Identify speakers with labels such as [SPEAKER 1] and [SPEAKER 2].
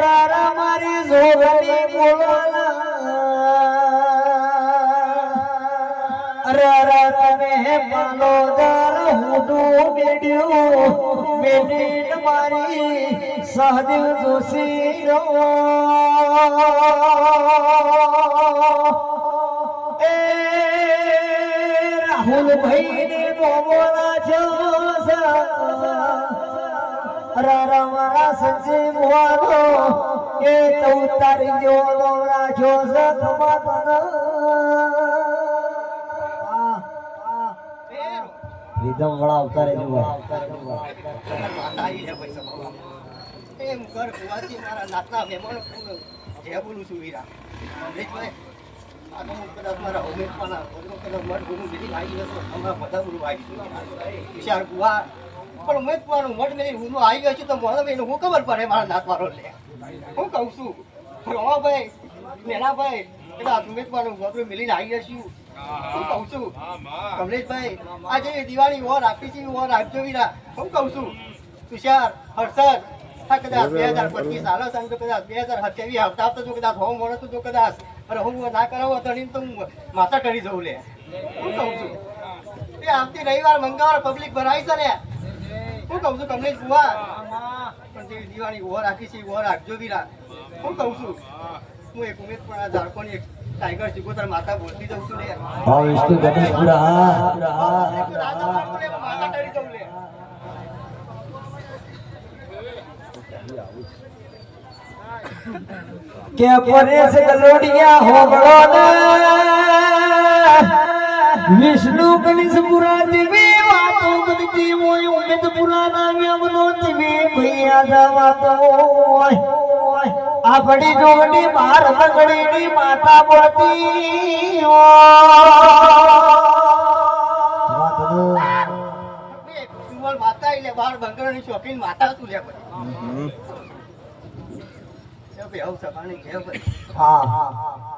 [SPEAKER 1] અરે મારી જોગની બોલવાના અરે તમે પાલો દર હુડું બેડ્યું બેડીન મારી સહદેવ જોશી એ રાહુલ ભાઈ ને બોલા છો મારા સંજય મુવાનો એ ઉતારી ગયો નવરા છો રીધમ વડા ઉતારે
[SPEAKER 2] એમ કર કુવાથી મારા નાતના મહેમાનો જે બોલું છું વીરા આ તો હું કદાચ મારા ઉમેદવારના કદાચ મઠ ગુરુ જેથી આવી જશો અમારા બધા ગુરુ આવી છું વિશાળ કુવા પણ ઉમેદવાનું મઠ મેં હું આવી ગયો છું તો મને હું ખબર પડે મારા નાતવારો લે હું કહું છું રમાભાઈ મેનાભાઈ કદાચ ઉમેદવાનું ગોબરું મિલીને આવી જશું હું કહું છું કમલેશભાઈ આજે દિવાળી ઓર આપી છે ઓર આપજો વીરા હું કહું છું તુષાર હર્ષદ આ કદાચ 2025 હાલો તો કદાચ 2027 હપ્તા આપતો જો કદાચ હોમ મળતો જો કદાચ અને હું ના કરાવો તો હું માથા કરી જવું લે હું કહું છું એ આવતી રવિવાર મંગળવાર પબ્લિક ભરાઈ છે ને હું કહું છું કમલેશ બુઆ પણ જે દિવાળી ઓર રાખી છે ઓર રાખજો વીરા હું કહું છું હું એક ઉમેદ પણ આ ઝાડકોની એક ટાઈગર સિકોતર માતા બોલતી જઉં છું લે
[SPEAKER 1] હા વિષ્ણુ ગણેશપુરા
[SPEAKER 2] માતા કરી જવું લે
[SPEAKER 1] કે પરેશ ગલોડિયા હોગળો ને વિષ્ણુ ગણેશપુરા દેવી વાતો બધી હોય ઉમેદપુરા ના વ્યમનો દેવી ભૈયા જવાતો આપણી જોગની બાર બંગડીની માતા બોલતી
[SPEAKER 2] માતા એટલે બાર બંગડાની શોખીન માતા તું લે પછી હા